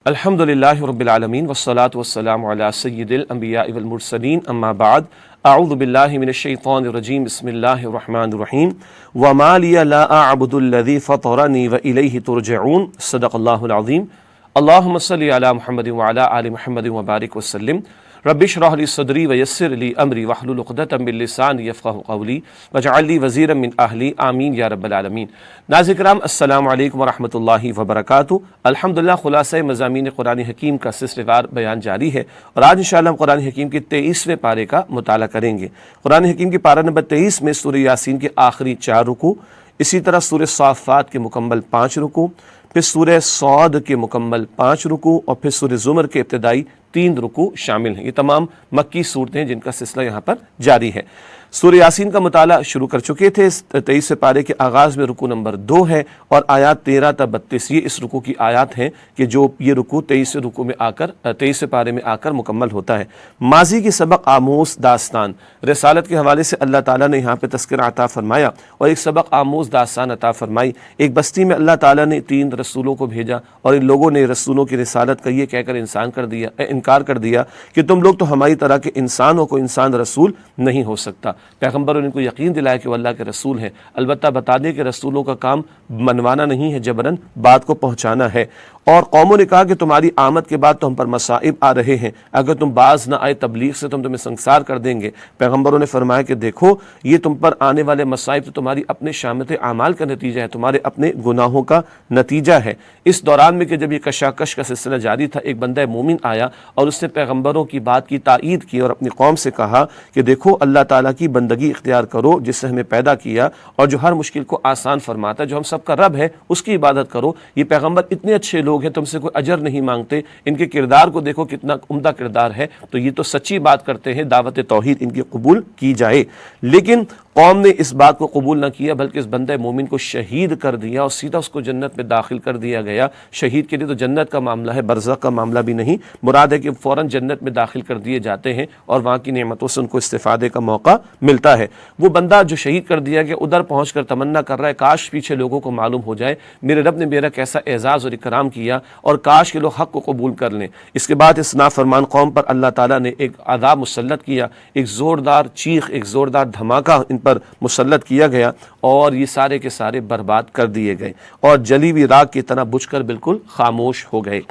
الحمدللہ رب العالمین والصلاة والسلام علی سید الانبیاء والمرسلین اما بعد اعوذ باللہ من الشیطان الرجیم بسم اللہ الرحمن الرحیم وما لی لا اعبد الذی فطرنی والیہ ترجعون صدق اللہ العظیم اللہم صلی علی محمد وعلی آل محمد وبارک وسلم رب اشرح لی صدری ویسر لی امری واحلل عقدۃ من لسانی یفقہوا قولی واجعل لی وزیرا من اہلی آمین یا رب العالمین۔ ناظرین کرام السلام علیکم ورحمۃ اللہ وبرکاتہ۔ الحمدللہ خلاصہ مضامین قرآن حکیم کا سلسلہ وار بیان جاری ہے اور آج انشاءاللہ ہم قرآن حکیم کے 23ویں پارے کا مطالعہ کریں گے۔ قرآن حکیم کے پارہ نمبر 23 میں سورہ یاسین کے آخری 4 رکوع، اسی طرح سورہ صافات کے مکمل 5 رکوع، پھر سورہ صاد کے مکمل 5 رکوع اور پھر سورہ زمر کے ابتدائی 3 رکوع شامل ہیں۔ یہ تمام مکی صورتیں جن کا سلسلہ یہاں پر جاری ہے۔ سورہ یاسین کا مطالعہ شروع کر چکے تھے۔ 23 پارے کے آغاز میں رکوع نمبر 2 ہے اور آیات 13 تا 32 یہ اس رکوع کی آیات ہیں کہ جو یہ رکوع 23 رکوع میں آ کر 23 پارے میں آ کر مکمل ہوتا ہے۔ ماضی کی سبق آموز داستان رسالت کے حوالے سے اللہ تعالیٰ نے یہاں پہ تذکرہ عطا فرمایا اور ایک سبق آموز داستان عطا فرمائی۔ ایک بستی میں اللہ تعالیٰ نے 3 رسولوں کو بھیجا اور ان لوگوں نے رسولوں کی رسالت کا یہ کہہ کر انکار کر دیا کہ تم لوگ تو ہماری طرح کے انسان ہو، کوئی انسان رسول نہیں ہو سکتا۔ پیغمبروں نے ان کو یقین دلایا کہ وہ اللہ کے رسول ہیں، البتہ بتا دیں کہ رسولوں کا کام منوانا نہیں ہے، جبراً بات کو پہنچانا ہے۔ اور قوموں نے کہا کہ تمہاری آمد کے بعد تو ہم پر مصائب آ رہے ہیں، اگر تم باز نہ آئے تبلیغ سے تو ہم تمہیں سنگسار کر دیں گے۔ پیغمبروں نے فرمایا کہ دیکھو یہ تم پر آنے والے مصائب تو تمہاری اپنے شامت اعمال کا نتیجہ ہے، تمہارے اپنے گناہوں کا نتیجہ ہے۔ اس دوران میں کہ جب یہ کشاکش کا سلسلہ جاری تھا، ایک بندہ مومن آیا اور اس نے پیغمبروں کی بات کی تائید کی اور اپنی قوم سے کہا کہ دیکھو اللہ تعالیٰ کی بندگی اختیار کرو جس نے ہمیں پیدا کیا اور جو ہر مشکل کو آسان فرماتا ہے، جو ہم سب کا رب ہے، اس کی عبادت کرو۔ یہ پیغمبر اتنے اچھے لوگ ہیں، تم سے کوئی اجر نہیں مانگتے، ان کے کردار کو دیکھو کتنا عمدہ کردار ہے، تو یہ تو سچی بات کرتے ہیں، دعوت توحید ان کی قبول کی جائے۔ لیکن قوم نے اس بات کو قبول نہ کیا بلکہ اس بندہ مومن کو شہید کر دیا اور سیدھا اس کو جنت میں داخل کر دیا گیا۔ شہید کے لیے تو جنت کا معاملہ ہے، برزخ کا معاملہ بھی نہیں، مراد ہے کہ فوراً جنت میں داخل کر دیے جاتے ہیں اور وہاں کی نعمتوں سے ان کو استفادے کا موقع ملتا ہے۔ وہ بندہ جو شہید کر دیا گیا ادھر پہنچ کر تمنا کر رہا ہے کاش پیچھے لوگوں کو معلوم ہو جائے میرے رب نے میرا کیسا اعزاز اور اکرام کیا اور کاش کے لوگ حق کو قبول کر لیں۔ اس کے بعد اس نافرمان قوم پر اللہ تعالیٰ نے ایک عذاب مسلط کیا، ایک زوردار چیخ، ایک زوردار دھماکہ ان پر مسلط کیا گیا اور یہ سارے کے سارے برباد کر دیے گئے اور جلی ہوئی راکھ کی طرح بجھ کر بالکل خاموش ہو گئے۔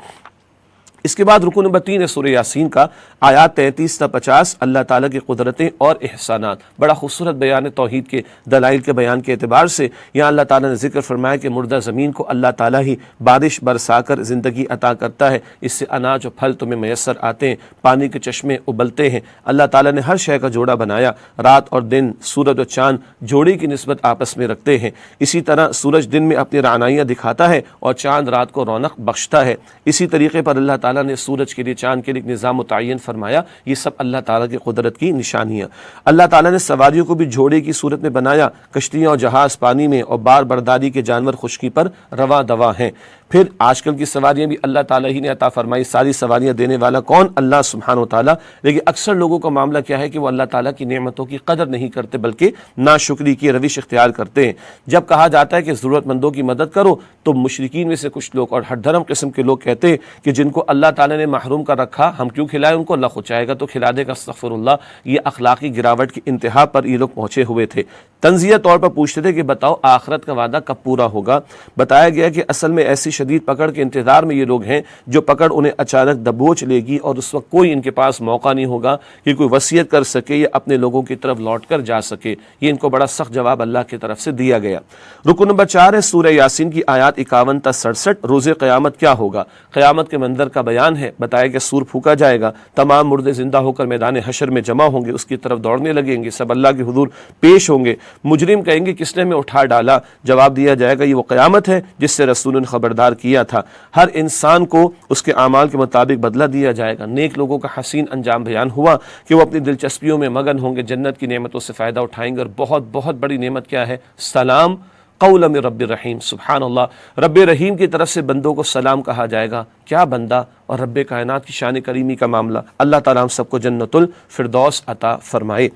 اس کے بعد رکوع نمبر 3 ہے سورہ یاسین کا، آیات 33 تا 50 اللہ تعالیٰ کی قدرتیں اور احسانات۔ بڑا خوبصورت بیان ہے توحید کے دلائل کے بیان کے اعتبار سے۔ یہاں اللہ تعالیٰ نے ذکر فرمایا کہ مردہ زمین کو اللہ تعالیٰ ہی بارش برسا کر زندگی عطا کرتا ہے، اس سے اناج و پھل تمہیں میسر آتے ہیں، پانی کے چشمے ابلتے ہیں۔ اللہ تعالیٰ نے ہر شے کا جوڑا بنایا، رات اور دن، سورج اور چاند جوڑے کی نسبت آپس میں رکھتے ہیں۔ اسی طرح سورج دن میں اپنی رعنائیاں دکھاتا ہے اور چاند رات کو رونق بخشتا ہے۔ اسی طریقے پر اللہ تعالیٰ نے سورج کے لیے، چاند کے لیے ایک نظام متعین فرمایا۔ یہ سب اللہ تعالیٰ کی قدرت کی نشانیاں۔ اللہ تعالیٰ نے سواریوں کو بھی جوڑے کی صورت میں بنایا، کشتیاں اور جہاز پانی میں اور بار برداری کے جانور خشکی پر رواں دواں ہیں۔ پھر آج کل کی سواریاں بھی اللہ تعالیٰ ہی نے عطا فرمائی، ساری سواریاں دینے والا کون؟ اللہ سبحانہ و تعالیٰ۔ لیکن اکثر لوگوں کا معاملہ کیا ہے کہ وہ اللہ تعالیٰ کی نعمتوں کی قدر نہیں کرتے بلکہ ناشکری کی روش اختیار کرتے ہیں۔ جب کہا جاتا ہے کہ ضرورت مندوں کی مدد کرو تو مشرکین میں سے کچھ لوگ اور ہر دھرم قسم کے لوگ کہتے ہیں کہ جن کو اللہ تعالیٰ نے محروم کر رکھا ہم کیوں کھلائیں ان کو، اللہ خود چاہے گا تو کھلا دے گا، استغفر اللہ۔ یہ اخلاقی گراوٹ کی انتہا پر یہ لوگ پہنچے ہوئے تھے۔ تنزیہ طور پر پوچھتے تھے کہ بتاؤ آخرت کا وعدہ کب پورا ہوگا؟ بتایا گیا کہ اصل میں ایسی شدید پکڑ کے انتظار میں یہ لوگ ہیں جو پکڑ انہیں اچانک دبوچ لے گی اور اس وقت کوئی ان کے پاس موقع نہیں ہوگا کہ کوئی وصیت کر سکے یا اپنے لوگوں کی طرف لوٹ کر جا سکے۔ یہ ان کو بڑا سخت جواب اللہ کی طرف سے دیا گیا۔ رکوع نمبر 4 ہے سورہ یاسین کی آیات 51 تا 67۔ روز قیامت کیا ہوگا؟ قیامت کے منظر کا بیان ہے۔ بتایا کہ سور پھونکا جائے گا، تمام مردے زندہ ہو کر میدان حشر میں جمع ہوں گے، اس کی طرف دوڑنے لگیں گے، سب اللہ کے حضور پیش ہوں گے۔ مجرم کہیں گے کس نے ہمیں اٹھا ڈالا؟ جواب دیا جائے گا یہ وہ قیامت ہے جس سے رسول نے خبردار کیا تھا۔ ہر انسان کو اس کے اعمال کے مطابق بدلہ دیا جائے گا۔ نیک لوگوں کا حسین انجام بیان ہوا کہ وہ اپنی دلچسپیوں میں مگن ہوں گے، جنت کی نعمتوں سے فائدہ اٹھائیں گے اور بہت بہت بڑی نعمت کیا ہے؟ سلام قولا من رب الرحیم۔ سبحان اللہ، رب رحیم کی طرف سے بندوں کو سلام کہا جائے گا۔ کیا بندہ اور رب کائنات کی شان کریمی کا معاملہ۔ اللہ تعالیٰ ہم سب کو جنت الفردوس عطا فرمائے۔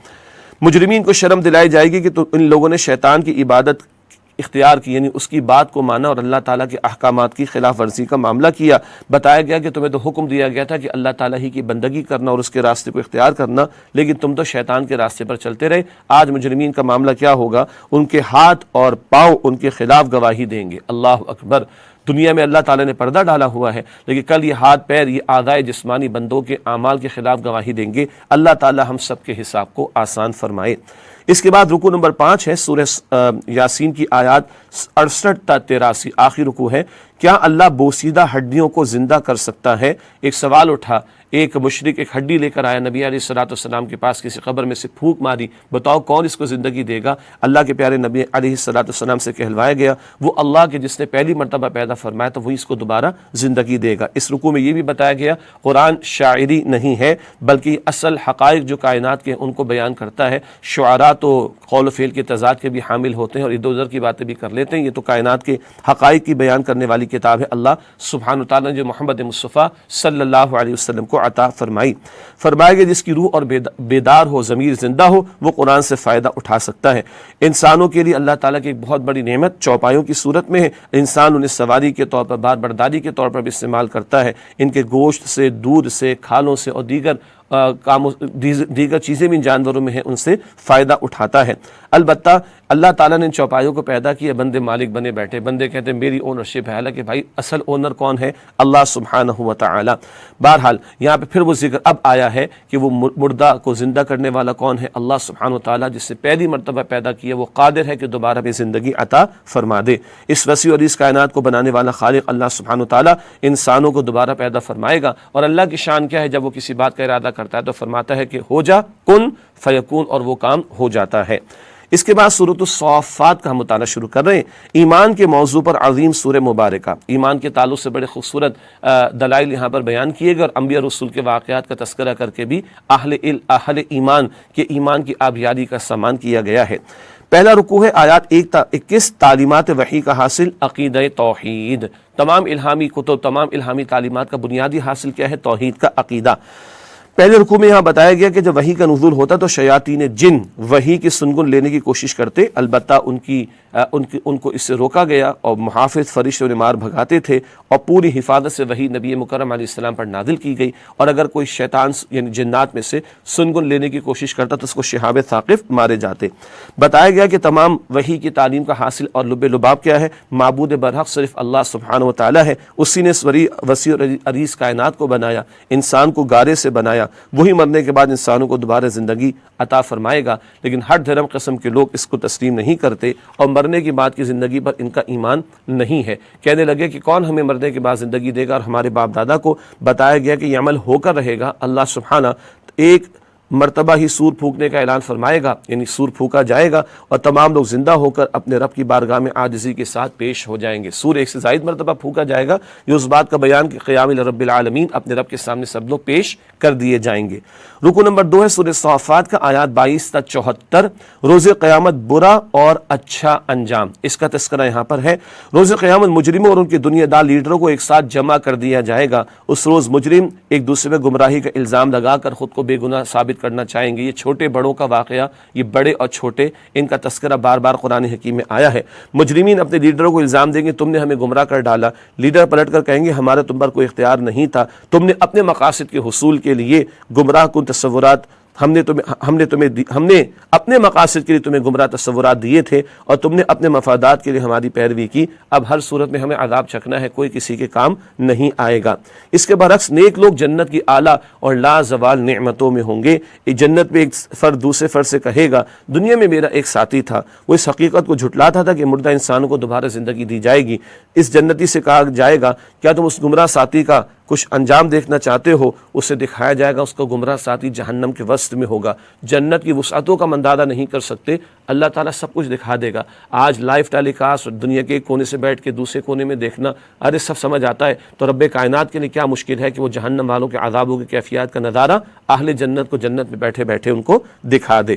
مجرمین کو شرم دلائی جائے گی کہ تو ان لوگوں نے شیطان کی عبادت اختیار کی، یعنی اس کی بات کو مانا اور اللہ تعالیٰ کے احکامات کی خلاف ورزی کا معاملہ کیا۔ بتایا گیا کہ تمہیں تو حکم دیا گیا تھا کہ اللہ تعالیٰ ہی کی بندگی کرنا اور اس کے راستے کو اختیار کرنا، لیکن تم تو شیطان کے راستے پر چلتے رہے۔ آج مجرمین کا معاملہ کیا ہوگا؟ ان کے ہاتھ اور پاؤں ان کے خلاف گواہی دیں گے۔ اللہ اکبر! دنیا میں اللہ تعالیٰ نے پردہ ڈالا ہوا ہے، لیکن کل یہ ہاتھ پیر، یہ اعضائے جسمانی بندوں کے اعمال کے خلاف گواہی دیں گے۔ اللہ تعالیٰ ہم سب کے حساب کو آسان فرمائے۔ اس کے بعد رکوع نمبر 5 ہے سورہ یاسین کی آیات 68 تا 83، آخری رکوع ہے۔ کیا اللہ بوسیدہ ہڈیوں کو زندہ کر سکتا ہے؟ ایک سوال اٹھا، ایک مشرک ایک ہڈی لے کر آیا نبی علیہ السلام کے پاس، کسی قبر میں سے پھونک ماری، بتاؤ کون اس کو زندگی دے گا؟ اللہ کے پیارے نبی علیہ السلام سے کہلوایا گیا وہ اللہ کے جس نے پہلی مرتبہ پیدا فرمایا تو وہی اس کو دوبارہ زندگی دے گا۔ اس رکوع میں یہ بھی بتایا گیا قرآن شاعری نہیں ہے، بلکہ اصل حقائق جو کائنات کے ان کو بیان کرتا ہے۔ شعراء تو قول و فعل کے تضاد کے بھی حامل ہوتے ہیں اور ادھر ادھر کی باتیں بھی کر لیتے ہیں، یہ تو کائنات کے حقائق کی بیان کرنے والی کتاب ہے۔ اللہ سبحانہ وتعالیٰ نے جو محمد مصطفیٰ صلی اللہ علیہ وسلم کو عطا فرمائی، فرمایا کہ جس کی روح اور بیدار ہو، ضمیر زندہ ہو، وہ قرآن سے فائدہ اٹھا سکتا ہے۔ انسانوں کے لیے اللہ تعالیٰ کی ایک بہت بڑی نعمت چوپایوں کی صورت میں ہے۔ انسان انہیں سواری کے طور پر، بار برداری کے طور پر بھی استعمال کرتا ہے۔ ان کے گوشت سے، دودھ سے، کھالوں سے اور دیگر چیزیں بھی جانوروں میں ہیں، ان سے فائدہ اٹھاتا ہے۔ البتہ اللہ تعالیٰ نے ان چوپایوں کو پیدا کیا، بندے مالک بنے بیٹھے، بندے کہتے ہیں میری اونرشپ ہے، حالانکہ بھائی اصل اونر کون ہے؟ اللہ سبحانہ و تعالی۔ بہرحال یہاں پہ پھر وہ ذکر اب آیا ہے کہ وہ مردہ کو زندہ کرنے والا کون ہے؟ اللہ سبحانہ و تعالی، جس سے پہلی مرتبہ پیدا کیا، وہ قادر ہے کہ دوبارہ بھی زندگی عطا فرما دے۔ اس وسیع اور اس کائنات کو بنانے والا خالق اللہ سبحانہ و تعالی انسانوں کو دوبارہ پیدا فرمائے گا، اور اللہ کی شان کیا ہے؟ جب وہ کسی بات کا ارادہ کرتا ہے تو فرماتا ہے کہ ہو جا، کن فیکون، اور وہ کام ہو جاتا ہے۔ اس کے بعد سورۃ الصافات کا ہم مطالعہ شروع کر رہے ہیں۔ ایمان کے موضوع پر عظیم سورہ مبارکہ، ایمان کے تعلق سے بڑے خوبصورت دلائل یہاں پر بیان کیے گئے، اور انبیاء رسول کے واقعات کا تذکرہ کر کے بھی اہل ایمان کے ایمان کی آبیاری کا سامان کیا گیا ہے۔ پہلا رکوع ہے آیات 1 تا 21، تعلیمات وحی کا حاصل عقیدہ توحید۔ تمام الہامی کتب، تمام الہامی تعلیمات کا بنیادی حاصل کیا ہے؟ توحید کا عقیدہ۔ پہلے رکوع میں یہاں بتایا گیا کہ جب وحی کا نزول ہوتا تو شیاطین جن وحی کی سنگن لینے کی کوشش کرتے، البتہ ان کو اس سے روکا گیا، اور محافظ فرشتے انہیں مار بھگاتے تھے، اور پوری حفاظت سے وحی نبی مکرم علیہ السلام پر نازل کی گئی، اور اگر کوئی شیطان یعنی جنات میں سے سنگن لینے کی کوشش کرتا تو اس کو شہاب ثاقب مارے جاتے۔ بتایا گیا کہ تمام وحی کی تعلیم کا حاصل اور لب لباب کیا ہے؟ معبود برحق صرف اللہ سبحانہ و تعالی ہے۔ اسی نے اس وسیع اور عریض کائنات کو بنایا، انسان کو گارے سے بنایا، وہی مرنے کے بعد انسانوں کو دوبارہ زندگی عطا فرمائے گا، لیکن ہر دھرم قسم کے لوگ اس کو تسلیم نہیں کرتے، اور مرنے کے بعد کی زندگی پر ان کا ایمان نہیں ہے۔ کہنے لگے کہ کون ہمیں مرنے کے بعد زندگی دے گا، اور ہمارے باپ دادا کو بتایا گیا کہ یہ عمل ہو کر رہے گا۔ اللہ سبحانہ ایک مرتبہ ہی سور پھونکنے کا اعلان فرمائے گا، یعنی سور پھونکا جائے گا اور تمام لوگ زندہ ہو کر اپنے رب کی بارگاہ میں عاجزی کے ساتھ پیش ہو جائیں گے۔ سور ایک سے زائد مرتبہ پھونکا جائے گا، یہ اس بات کا بیان کہ قیام رب العالمین، اپنے رب کے سامنے سب لوگ پیش کر دیے جائیں گے۔ رکوع نمبر 2 ہے سورہ صافات کا، آیات 22 تا 74، روز قیامت برا اور اچھا انجام، اس کا تذکرہ یہاں پر ہے۔ روز قیامت مجرموں اور ان کے دنیا دار لیڈروں کو ایک ساتھ جمع کر دیا جائے گا۔ اس روز مجرم ایک دوسرے میں گمراہی کا الزام لگا کر خود کو بے گناہ ثابت کرنا چاہیں گے۔ یہ چھوٹے بڑوں کا واقعہ، یہ بڑے اور چھوٹے، ان کا تذکرہ بار بار قرآن حکیم میں آیا ہے۔ مجرمین اپنے لیڈروں کو الزام دیں گے تم نے ہمیں گمراہ کر ڈالا، لیڈر پلٹ کر کہیں گے ہمارا تم پر کوئی اختیار نہیں تھا، تم نے اپنے مقاصد کے حصول کے لیے گمراہ کن تصورات، ہم نے اپنے مقاصد کے لیے تمہیں گمراہ تصورات دیے تھے، اور تم نے اپنے مفادات کے لیے ہماری پیروی کی، اب ہر صورت میں ہمیں عذاب چکھنا ہے، کوئی کسی کے کام نہیں آئے گا۔ اس کے برعکس نیک لوگ جنت کی اعلیٰ اور لا زوال نعمتوں میں ہوں گے۔ جنت میں ایک فرد دوسرے فرد سے کہے گا دنیا میں میرا ایک ساتھی تھا، وہ اس حقیقت کو جھٹلاتا تھا کہ مردہ انسانوں کو دوبارہ زندگی دی جائے گی۔ اس جنتی سے کہا جائے گا کیا تم اس گمراہ ساتھی کا کچھ انجام دیکھنا چاہتے ہو؟ اسے دکھایا جائے گا اس کو گمراہ ساتھی جہنم کے وسط میں ہوگا۔ جنت کی وسعتوں کا اندازہ نہیں کر سکتے، اللہ تعالیٰ سب کچھ دکھا دے گا۔ آج لائیو ٹیلی کاسٹ دنیا کے ایک کونے سے بیٹھ کے دوسرے کونے میں دیکھنا، ارے سب سمجھ آتا ہے، تو رب کائنات کے لیے کیا مشکل ہے کہ وہ جہنم والوں کے عذابوں کی کیفیات کا نظارہ اہل جنت کو جنت میں بیٹھے بیٹھے ان کو دکھا دے۔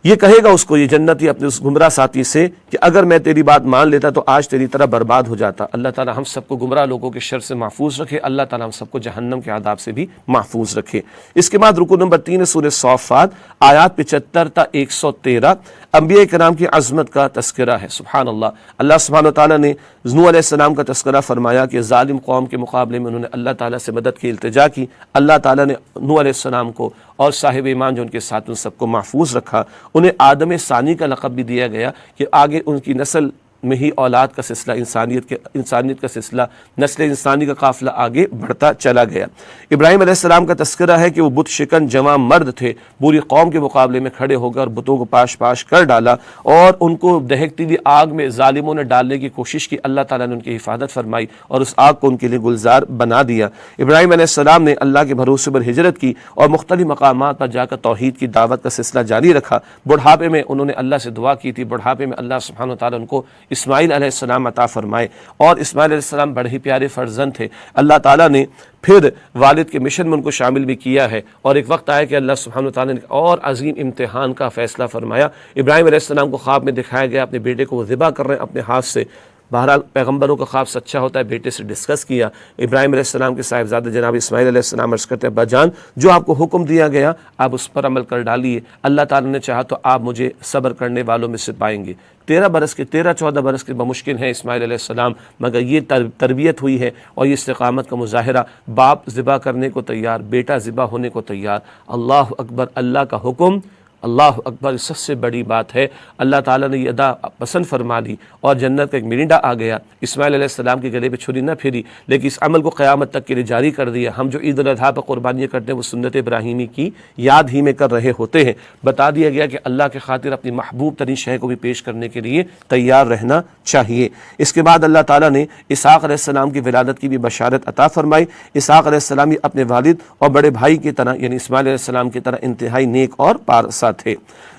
یہ کہے گا اس کو، یہ جنتی اپنے اس گمراہ ساتھی سے کہ اگر میں تیری بات مان لیتا تو آج تیری طرح برباد ہو جاتا۔ اللہ تعالی ہم سب کو گمراہ لوگوں کے شر سے محفوظ رکھے، اللہ تعالی ہم سب کو جہنم کے عذاب سے بھی محفوظ رکھے۔ اس کے بعد رکوع نمبر 3 سورہ صافات آیات 75 تا 113 انبیاء کرام کی عظمت کا تذکرہ ہے۔ سبحان اللہ، اللہ سبحانہ وتعالی نے نوح علیہ السلام کا تذکرہ فرمایا کہ ظالم قوم کے مقابلے میں انہوں نے اللہ تعالیٰ سے مدد کی التجا کی، اللہ تعالیٰ نے نوح علیہ السلام کو اور صاحب ایمان جو ان کے ساتھ ان سب کو محفوظ رکھا۔ انہیں آدم ثانی کا لقب بھی دیا گیا کہ آگے ان کی نسل میں ہی اولاد کا سلسلہ انسانیت کا سلسلہ نسل انسانی کا قافلہ آگے بڑھتا چلا گیا۔ ابراہیم علیہ السلام کا تذکرہ ہے کہ وہ بت شکن جوان مرد تھے، پوری قوم کے مقابلے میں کھڑے ہو گئے اور بتوں کو پاش پاش کر ڈالا اور ان کو دہکتی ہوئی آگ میں ظالموں نے ڈالنے کی کوشش کی، اللہ تعالیٰ نے ان کی حفاظت فرمائی اور اس آگ کو ان کے لیے گلزار بنا دیا۔ ابراہیم علیہ السلام نے اللہ کے بھروسے پر ہجرت کی اور مختلف مقامات پر جا کر توحید کی دعوت کا سلسلہ جاری رکھا۔ بڑھاپے میں انہوں نے اللہ سے دعا کی تھی، بڑھاپے میں اللہ سبحانہ وتعالیٰ ان کو اسماعیل علیہ السلام عطا فرمائے، اور اسماعیل علیہ السلام بڑے ہی پیارے فرزند تھے۔ اللہ تعالیٰ نے پھر والد کے مشن میں ان کو شامل بھی کیا ہے، اور ایک وقت آیا کہ اللہ سبحانہ وتعالیٰ نے اور عظیم امتحان کا فیصلہ فرمایا۔ ابراہیم علیہ السلام کو خواب میں دکھایا گیا، اپنے بیٹے کو وہ ذبح کر رہے ہیں اپنے ہاتھ سے۔ بہرحال پیغمبروں کا خواب سچا ہوتا ہے، بیٹے سے ڈسکس کیا۔ ابراہیم علیہ السلام کے صاحبزادہ جناب اسماعیل علیہ السلام عرض کرتے ہیں، ابا جان جو آپ کو حکم دیا گیا آپ اس پر عمل کر ڈالیے، اللہ تعالیٰ نے چاہا تو آپ مجھے صبر کرنے والوں میں سے پائیں گے۔ 13-14 برس کے بمشکل ہیں اسماعیل علیہ السلام، مگر یہ تربیت ہوئی ہے اور یہ استقامت کا مظاہرہ، باپ ذبح کرنے کو تیار، بیٹا ذبح ہونے کو تیار۔ اللہ اکبر، اللہ کا حکم، اللہ اکبر، سب سے بڑی بات ہے۔ اللہ تعالیٰ نے یہ ادا پسند فرما لی اور جنت کا ایک مرینڈا آ گیا۔ اسماعیل علیہ السلام کے گلے پہ چھری نہ پھری، لیکن اس عمل کو قیامت تک کے لیے جاری کر دیا۔ ہم جو عید الاضحیٰ پر قربانیاں کرتے ہیں وہ سنت ابراہیمی کی یاد ہی میں کر رہے ہوتے ہیں۔ بتا دیا گیا کہ اللہ کے خاطر اپنی محبوب ترین شے کو بھی پیش کرنے کے لیے تیار رہنا چاہیے۔ اس کے بعد اللہ تعالیٰ نے اسحاق علیہ السلام کی ولادت کی بھی بشارت عطا فرمائی۔ اسحاق علیہ السلام اپنے والد اور بڑے بھائی کی طرح یعنی اسماعیل علیہ السلام کی طرح انتہائی نیک اور پارسا تھے۔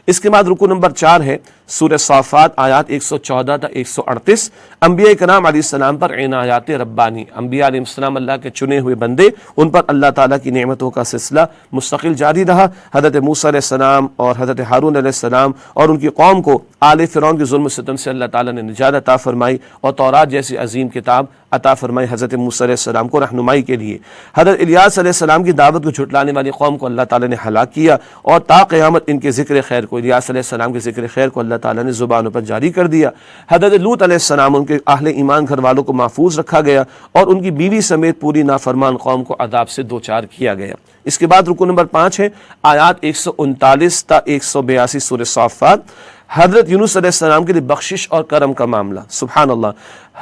اس کے بعد رکوع نمبر 4 ہے سورہ صافات آیات 114 تا 138 انبیاء کرام علیہ السلام پر عنایات ربانی، انبیاء علیہ السلام اللہ کے چنے ہوئے بندے، ان پر اللہ تعالیٰ کی نعمتوں کا سلسلہ مستقل جاری رہا۔ حضرت موسیٰ علیہ السلام اور حضرت ہارون علیہ السلام اور ان کی قوم کو آل فرعون کے ظلم و ستم سے اللہ تعالیٰ نے نجات عطا فرمائی اور تورات جیسی عظیم کتاب عطا فرمائی حضرت موسیٰ علیہ السلام کو رہنمائی کے لیے۔ حضرت الیاس علیہ السلام کی دعوت کو جھٹلانے والی قوم کو اللہ تعالیٰ نے ہلاک کیا اور تا قیامت ان کے ذکر خیر کو، الیاس علیہ السلام کے ذکر خیر کو اللہ تعالیٰ نے زبانوں پر جاری کر دیا۔ حضرت لوط علیہ السلام ان کے اہل ایمان گھر والوں کو محفوظ رکھا گیا اور ان کی بیوی سمیت پوری نافرمان قوم کو عذاب سے دوچار کیا گیا۔ اس کے بعد رکوع نمبر 5 ہے آیات 139 تا 182 سورہ صافات، حضرت یونس علیہ السلام کے لیے بخشش اور کرم کا معاملہ۔ سبحان اللہ،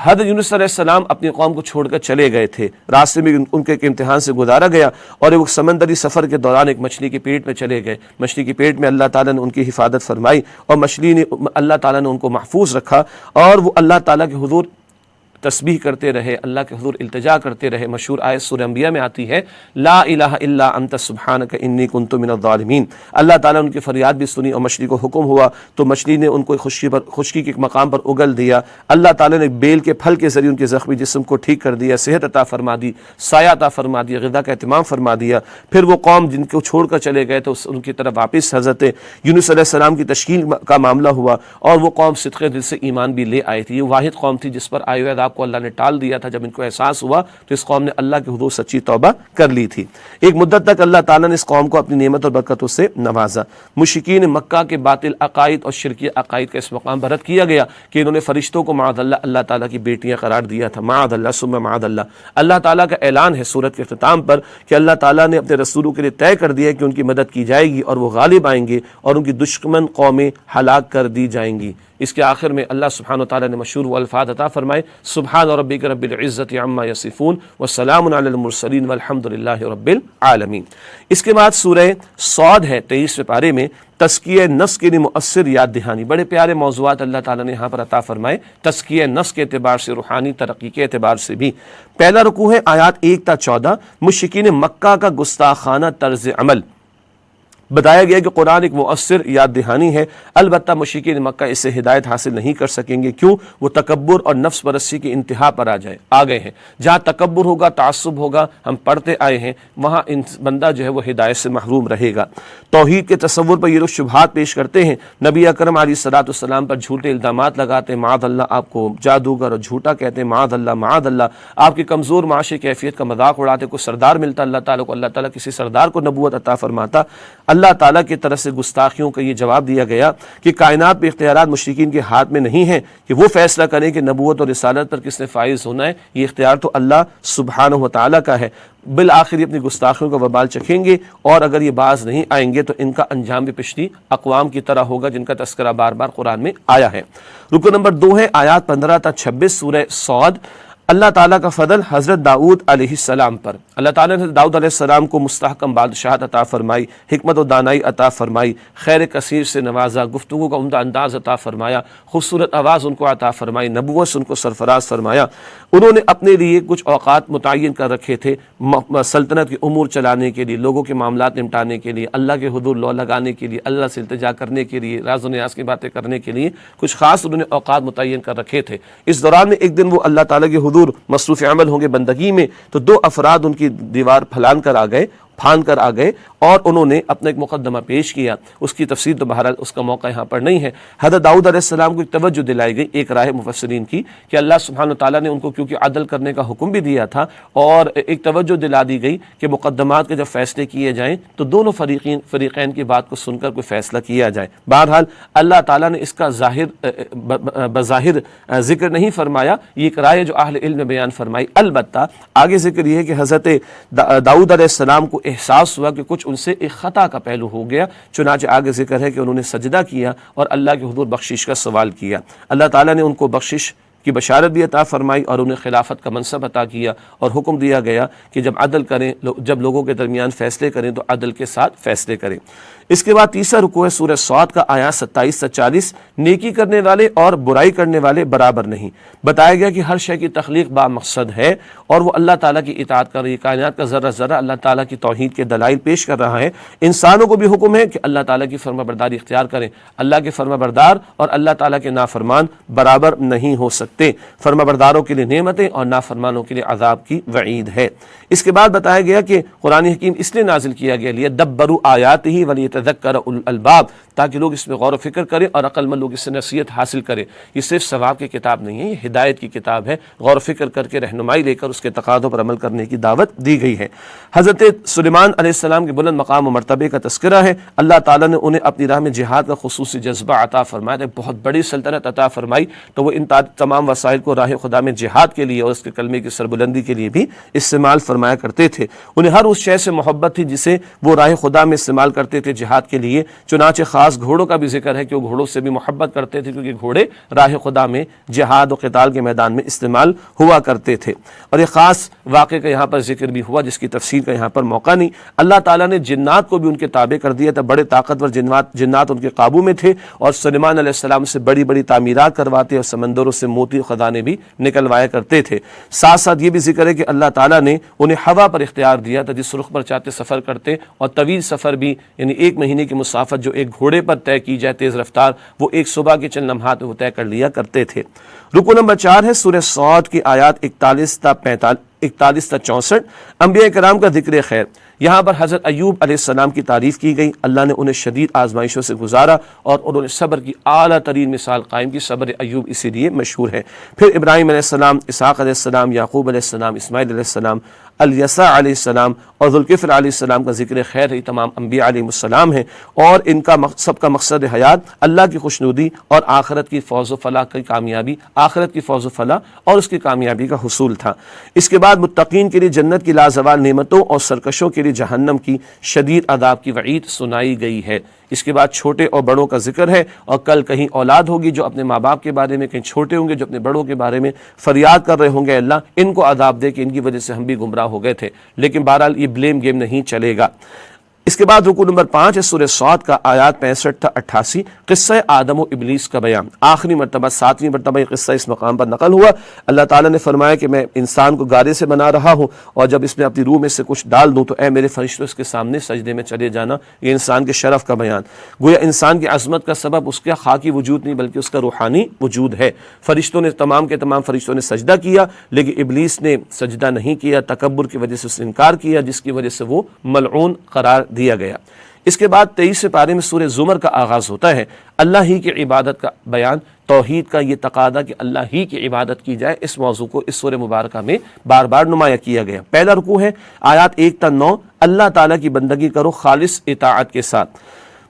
حضرت یونس علیہ السلام اپنی قوم کو چھوڑ کر چلے گئے تھے، راستے میں ان کے ایک امتحان سے گزارا گیا اور ایک سمندری سفر کے دوران ایک مچھلی کے پیٹ میں چلے گئے۔ مچھلی کے پیٹ میں اللہ تعالیٰ نے ان کی حفاظت فرمائی اور مچھلی نے اللہ تعالیٰ نے ان کو محفوظ رکھا اور وہ اللہ تعالیٰ کے حضور تسبیح کرتے رہے، اللہ کے حضور التجا کرتے رہے۔ مشہور آیت سورہ انبیاء میں آتی ہے، لا الہ الا انت سبحانک انی کنت من الظالمین۔ اللہ تعالیٰ نے ان کی فریاد بھی سنی اور مچھلی کو حکم ہوا تو مچھلی نے ان کو خشکی کے مقام پر اگل دیا۔ اللہ تعالیٰ نے بیل کے پھل کے ذریعے ان کے زخمی جسم کو ٹھیک کر دیا، صحت عطا فرما دی، سایہ عطا فرما دیا، غذا کا اہتمام فرما دیا۔ پھر وہ قوم جن کو چھوڑ کر چلے گئے تو ان کی طرف واپس حضرت یونس علیہ السلام کی تشکیل کا معاملہ ہوا اور وہ قوم صدق دل سے ایمان بھی لے آئی تھی۔ یہ واحد قوم تھی جس پر آئے ہوئے عذاب کو اللہ نے ٹال دیا تھا۔ جب ان کو احساس ہوا تو اس قوم نے اللہ کے حضور سچی توبہ کر لی تھی۔ ایک مدت تک اللہ تعالیٰ نے اس قوم کو اپنی نعمت اور برکتوں سے نوازا۔ مشرکین مکہ کے باطل عقائد اور شرکی عقائد کا اس مقام پر رد کیا گیا کہ انہوں نے فرشتوں کو معاذ اللہ تعالیٰ کی بیٹیاں قرار دیا تھا، معاذ اللہ ثم معاذ اللہ۔ اللہ تعالیٰ کا اعلان ہے سورت کے اختتام پر کہ اللہ تعالیٰ نے اپنے رسولوں کے لیے طے کر دیا کہ ان کی مدد کی جائے گی اور وہ غالب آئیں گے اور ان کی دشمن قومیں ہلاک کر دی جائیں گی۔ اس کے آخر میں اللہ سبحانہ وتعالیٰ نے مشہور وہ الفاظ عطا فرمائے، سبحان ربک رب العزت عما یصفون وسلام علی المرسلین والحمد للہ رب العالمین۔ اس کے بعد سورہ صاد ہے 23ویں پارے میں تزکیہ نفس کے لیے مؤثر یاد دہانی۔ بڑے پیارے موضوعات اللہ تعالیٰ نے یہاں پر عطا فرمائے، تزکیہ نفس کے اعتبار سے، روحانی ترقی کے اعتبار سے بھی۔ پہلا رکوع ہے آیات 1 تا 14 مشرکین مکہ کا گستاخانہ طرز عمل۔ بتایا گیا کہ قرآن ایک مؤثر یاد دہانی ہے، البتہ مشرکین مکہ اس سے ہدایت حاصل نہیں کر سکیں گے، کیوں؟ وہ تکبر اور نفس پرستی کی انتہا پر آ گئے ہیں۔ جہاں تکبر ہوگا، تعصب ہوگا، ہم پڑھتے آئے ہیں، وہاں بندہ جو ہے وہ ہدایت سے محروم رہے گا۔ توحید کے تصور پر یہ لوگ شبہات پیش کرتے ہیں، نبی اکرم علیہ الصلوۃ والسلام پر جھوٹے الزامات لگاتے ہیں، معاذ اللہ آپ کو جادوگر اور جھوٹا کہتے ہیں، معاذ اللہ آپ کی کمزور معاشی کیفیت کا مذاق اڑاتے، کوئی سردار ملتا اللہ تعالیٰ کو، اللہ تعالیٰ کسی سردار کو نبوت عطا فرماتا۔ اللہ تعالیٰ کی طرف سے گستاخیوں کا یہ جواب دیا گیا کہ کائنات پہ اختیارات مشرکین کے ہاتھ میں نہیں ہیں کہ وہ فیصلہ کریں کہ نبوت اور رسالت پر کس نے فائز ہونا ہے، یہ اختیار تو اللہ سبحانہ و تعالیٰ کا ہے۔ بالآخر یہ اپنی گستاخیوں کا وبال چکھیں گے، اور اگر یہ باز نہیں آئیں گے تو ان کا انجام بھی پچھلی اقوام کی طرح ہوگا جن کا تذکرہ بار بار قرآن میں آیا ہے۔ رکن نمبر 2 ہے آیات 15 تا 26 سورہ صاد۔ اللہ تعالیٰ کا فضل حضرت داؤد علیہ السلام پر۔ اللہ تعالیٰ نے داؤد علیہ السلام کو مستحکم بادشاہت عطا فرمائی، حکمت و دانائی عطا فرمائی، خیر کثیر سے نوازا، گفتگو کا عمدہ انداز عطا فرمایا، خوبصورت آواز ان کو عطا فرمائی، نبوت سے ان کو سرفراز فرمایا۔ انہوں نے اپنے لیے کچھ اوقات متعین کر رکھے تھے سلطنت کے امور چلانے کے لیے، لوگوں کے معاملات نمٹانے کے لیے، اللہ کے حضور لو لگانے کے لیے، اللہ سے التجا کرنے کے لیے، راز و نیاز کی باتیں کرنے کے لیے کچھ خاص انہوں نے اوقات متعین کر رکھے تھے۔ اس دوران میں ایک دن وہ اللہ تعالیٰ کے حضور مصروف عمل ہوں گے بندگی میں، تو 2 افراد ان کی دیوار پھان کر آ گئے اور انہوں نے اپنا ایک مقدمہ پیش کیا۔ اس کی تفسیر تو بہرحال اس کا موقع یہاں پر نہیں ہے۔ حضرت داؤد علیہ السلام کو ایک توجہ دلائی گئی، ایک رائے مفسرین کی کہ اللہ سبحانہ وتعالیٰ نے ان کو کیونکہ عدل کرنے کا حکم بھی دیا تھا، اور ایک توجہ دلا دی گئی کہ مقدمات کے جب فیصلے کیے جائیں تو دونوں فریقین کی بات کو سن کر کوئی فیصلہ کیا جائے۔ بہرحال اللہ تعالیٰ نے اس کا بظاہر ذکر نہیں فرمایا، یہ ایک رائے جو اہل علم نے بیان فرمائی۔ البتہ آگے ذکر یہ ہے کہ حضرت داؤد علیہ السلام کو احساس ہوا کہ کچھ ان سے ایک خطا کا پہلو ہو گیا، چنانچہ آگے ذکر ہے کہ انہوں نے سجدہ کیا اور اللہ کے حضور بخشش کا سوال کیا۔ اللہ تعالیٰ نے ان کو بخشش کی بشارت بھی عطا فرمائی اور انہیں خلافت کا منصب عطا کیا، اور حکم دیا گیا کہ جب عدل کریں، جب لوگوں کے درمیان فیصلے کریں تو عدل کے ساتھ فیصلے کریں۔ اس کے بعد تیسرا رکوع ہے سورہ صاد کا، آیات 27 سے 40۔ نیکی کرنے والے اور برائی کرنے والے برابر نہیں۔ بتایا گیا کہ ہر شے کی تخلیق با مقصد ہے اور وہ اللہ تعالیٰ کی اطاعت کر رہی ہے، کائنات کا ذرہ ذرہ اللہ تعالیٰ کی توحید کے دلائل پیش کر رہا ہے۔ انسانوں کو بھی حکم ہے کہ اللہ تعالیٰ کی فرما برداری اختیار کریں۔ اللہ کے فرما بردار اور اللہ تعالیٰ کے نافرمان برابر نہیں ہو سکتے۔ فرما برداروں کے لیے نعمتیں اور نافرمانوں کے لیے عذاب کی وعید ہے۔ اس کے بعد بتایا گیا کہ قرآن حکیم اس لیے نازل کیا گیا لیدبروا آیاتہ ولیتذکر اولو الالباب، تاکہ لوگ اس میں غور و فکر کریں اور عقل مند لوگ اس سے نصیحت حاصل کریں۔ یہ صرف ثواب کی کتاب نہیں ہے، یہ ہدایت کی کتاب ہے، غور و فکر کر کے رہنمائی لے کر اس کے تقاضوں پر عمل کرنے کی دعوت دی گئی ہے۔ حضرت سلیمان علیہ السلام کے بلند مقام و مرتبے کا تذکرہ ہے۔ اللہ تعالیٰ نے انہیں اپنی راہ میں جہاد کا خصوصی جذبہ عطا فرمایا، ایک بہت بڑی سلطنت عطا فرمائی، تو وہ ان تمام وسائل کو راہ خدا میں جہاد کے لیے اور اس کے کلمے کی سربلندی کے لیے بھی استعمال فرمایا کرتے تھے۔ انہیں ہر اس شے سے محبت تھی جسے وہ راہ خدا میں استعمال کرتے تھے جہاد کے لیے، چنانچہ خاص گھوڑوں کا بھی ذکر ہے کہ وہ گھوڑوں سے بھی محبت کرتے تھے، کیونکہ گھوڑے راہ خدا میں جہاد و قتال کے میدان میں استعمال ہوا کرتے تھے۔ اور ایک خاص واقعے کا یہاں پر ذکر بھی ہوا جس کی تفصیل کا یہاں پر موقع نہیں۔ اللہ تعالیٰ نے جنات کو بھی ان کے تابع کر دیا تھا، بڑے طاقتور جنات ان کے قابو میں تھے، اور سلیمان علیہ السلام سے بڑی بڑی تعمیرات کرواتے اور سمندروں سے موتی خزانے بھی نکلوایا کرتے تھے۔ ساتھ ساتھ یہ بھی ذکر ہے کہ اللہ تعالیٰ نے انہیں ہوا پر اختیار دیا تھا، جس رخ پر چاہتے سفر کرتے، اور طویل سفر بھی، یعنی 1 مہینے کی مسافت جو ایک گھوڑے پر طے کی جائے تیز رفتار، وہ ایک صبح کے چند لمحات میں وہ طے کر لیا کرتے تھے۔ رکو نمبر 4 ہے سورہ صاد کی آیات 41 تا 64۔ انبیاء کرام کا ذکر خیر۔ یہاں پر حضرت ایوب علیہ السلام کی تعریف کی گئی، اللہ نے انہیں شدید آزمائشوں سے گزارا اور انہوں نے صبر کی اعلیٰ ترین مثال قائم کی۔ صبر ایوب اسی لیے مشہور ہے۔ پھر ابراہیم علیہ السلام، اسحاق علیہ السلام، یعقوب علیہ السلام، اسماعیل علیہ السلام، الیسع علیہ السلام اور ذوالکفل علیہ السلام کا ذکر خیر ہے۔ تمام انبیاء علیہ السلام ہیں، اور ان کا سب کا مقصد حیات اللہ کی خوشنودی اور آخرت کی فوز و فلاح کی کامیابی، آخرت کی فوز و فلاح اور اس کی کامیابی کا حصول تھا۔ اس کے بعد متقین کے لیے جنت کی لازوال نعمتوں اور سرکشوں کے لیے جہنم کی شدید عذاب کی وعید سنائی گئی ہے۔ اس کے بعد چھوٹے اور بڑوں کا ذکر ہے، اور کل کہیں اولاد ہوگی جو اپنے ماں باپ کے بارے میں، کہیں چھوٹے ہوں گے جو اپنے بڑوں کے بارے میں فریاد کر رہے ہوں گے اللہ ان کو عذاب دے کہ ان کی وجہ سے ہم بھی گمراہ ہو گئے تھے، لیکن بہرحال یہ بلیم گیم نہیں چلے گا۔ اس کے بعد رکوع نمبر 5 ہے سورہ صاد کا، آیات 65 تا 88، قصہ آدم و ابلیس کا بیان۔ آخری مرتبہ 7ویں مرتبہ یہ قصہ اس مقام پر نقل ہوا۔ اللہ تعالیٰ نے فرمایا کہ میں انسان کو گارے سے بنا رہا ہوں، اور جب اس میں اپنی روح میں سے کچھ ڈال دوں تو اے میرے فرشتوں اس کے سامنے سجدے میں چلے جانا۔ یہ انسان کے شرف کا بیان، گویا انسان کی عظمت کا سبب اس کا خاکی وجود نہیں بلکہ اس کا روحانی وجود ہے۔ فرشتوں نے تمام کے تمام فرشتوں نے سجدہ کیا، لیکن ابلیس نے سجدہ نہیں کیا، تکبر کی وجہ سے اس نے انکار کیا، جس کی وجہ سے وہ ملعون قرار دیا گیا۔ اس کے بعد 23 پارے میں سورہ زمر کا آغاز ہوتا ہے، اللہ ہی کی عبادت کا بیان، توحید کا یہ تقاضا کہ اللہ ہی کی عبادت کی جائے، اس موضوع کو اس سورہ مبارکہ میں بار بار نمایاں کیا گیا۔ پہلا رکوع ہے آیات 1 تا 9، اللہ تعالیٰ کی بندگی کرو خالص اطاعت کے ساتھ۔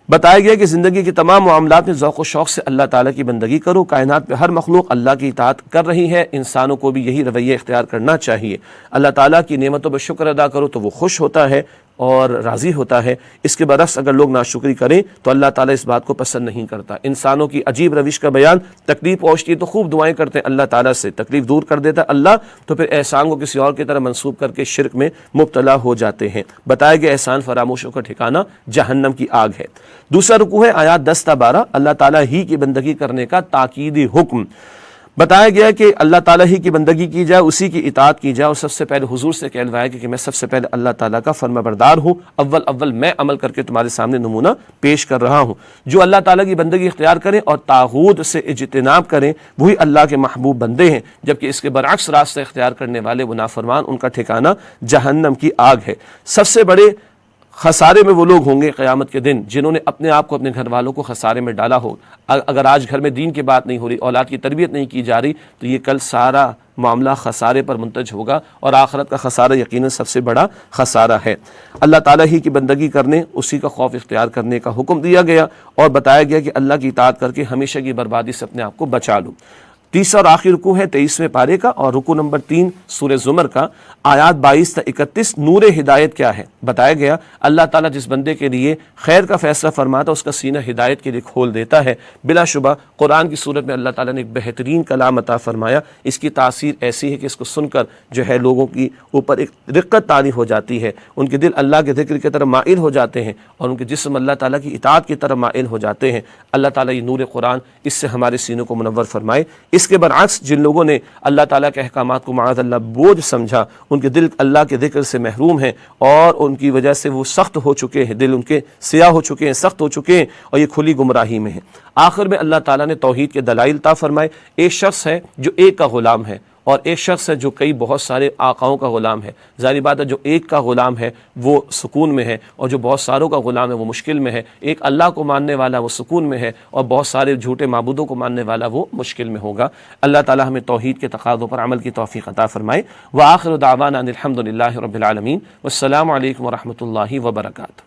بتایا گیا کہ زندگی کے تمام معاملات میں ذوق و شوق سے اللہ تعالیٰ کی بندگی کرو۔ کائنات میں ہر مخلوق اللہ کی اطاعت کر رہی ہے، انسانوں کو بھی یہی رویہ اختیار کرنا چاہیے۔ اللہ تعالیٰ کی نعمتوں پر شکر ادا کرو تو وہ خوش ہوتا ہے اور راضی ہوتا ہے۔ اس کے برعکس اگر لوگ ناشکری کریں تو اللہ تعالیٰ اس بات کو پسند نہیں کرتا۔ انسانوں کی عجیب روش کا بیان، تکلیف پہنچتی ہے تو خوب دعائیں کرتے ہیں اللہ تعالیٰ سے، تکلیف دور کر دیتا اللہ تو پھر احسان کو کسی اور کی طرح منسوب کر کے شرک میں مبتلا ہو جاتے ہیں۔ بتایا گیا احسان فراموشوں کا ٹھکانہ جہنم کی آگ ہے۔ دوسرا رکوع ہے آیات 10 تا 12، اللہ تعالیٰ ہی کی بندگی کرنے کا تاکیدی حکم۔ بتایا گیا کہ اللہ تعالیٰ ہی کی بندگی کی جائے، اسی کی اطاعت کی جائے، اور سب سے پہلے حضور سے کہلوایا کہ میں سب سے پہلے اللہ تعالیٰ کا فرما بردار ہوں، اول میں عمل کر کے تمہارے سامنے نمونہ پیش کر رہا ہوں۔ جو اللہ تعالیٰ کی بندگی اختیار کریں اور طاغوت سے اجتناب کریں وہی اللہ کے محبوب بندے ہیں، جبکہ اس کے برعکس راستہ اختیار کرنے والے وہ نافرمان، ان کا ٹھکانہ جہنم کی آگ ہے۔ سب سے بڑے خسارے میں وہ لوگ ہوں گے قیامت کے دن جنہوں نے اپنے آپ کو، اپنے گھر والوں کو خسارے میں ڈالا ہو۔ اگر آج گھر میں دین کی بات نہیں ہو رہی، اولاد کی تربیت نہیں کی جا رہی، تو یہ کل سارا معاملہ خسارے پر منتج ہوگا، اور آخرت کا خسارہ یقیناً سب سے بڑا خسارہ ہے۔ اللہ تعالیٰ ہی کی بندگی کرنے، اسی کا خوف اختیار کرنے کا حکم دیا گیا، اور بتایا گیا کہ اللہ کی اطاعت کر کے ہمیشہ کی بربادی سے اپنے آپ کو بچا لو۔ تیسرا اور آخری رکوع ہے 23ویں پارے کا اور رکوع نمبر 3 سورہ زمر کا، آیات 22 تا 31، نور ہدایت کیا ہے۔ بتایا گیا اللہ تعالیٰ جس بندے کے لیے خیر کا فیصلہ فرماتا اس کا سینہ ہدایت کے لیے کھول دیتا ہے۔ بلا شبہ قرآن کی صورت میں اللہ تعالیٰ نے ایک بہترین کلام عطا فرمایا، اس کی تاثیر ایسی ہے کہ اس کو سن کر جو ہے لوگوں کی اوپر ایک رقت طاری ہو جاتی ہے، ان کے دل اللہ کے ذکر کی طرف مائل ہو جاتے ہیں، اور ان کے جسم اللہ تعالیٰ کی اطاعت کی طرف مائل ہو جاتے ہیں۔ اللہ تعالیٰ یہ نور قرآن اس سے ہمارے سینوں کو منور فرمائے۔ اس کے برعکس جن لوگوں نے اللہ تعالیٰ کے احکامات کو معاذ اللہ بوجھ سمجھا، ان کے دل اللہ کے ذکر سے محروم ہیں، اور ان کی وجہ سے وہ سخت ہو چکے ہیں، دل ان کے سیاہ ہو چکے ہیں، سخت ہو چکے ہیں، اور یہ کھلی گمراہی میں ہیں۔ آخر میں اللہ تعالیٰ نے توحید کے دلائل عطا فرمائے۔ ایک شخص ہے جو ایک کا غلام ہے، اور ایک شخص ہے جو بہت سارے آقاؤں کا غلام ہے۔ ظاہری بات ہے جو ایک کا غلام ہے وہ سکون میں ہے، اور جو بہت ساروں کا غلام ہے وہ مشکل میں ہے۔ ایک اللہ کو ماننے والا وہ سکون میں ہے، اور بہت سارے جھوٹے معبودوں کو ماننے والا وہ مشکل میں ہوگا۔ اللہ تعالی ہمیں توحید کے تقاضوں پر عمل کی توفیق عطا فرمائے۔ وآخر دعوانا ان الحمد للہ رب العالمین، والسلام علیکم ورحمۃ اللہ وبرکاتہ۔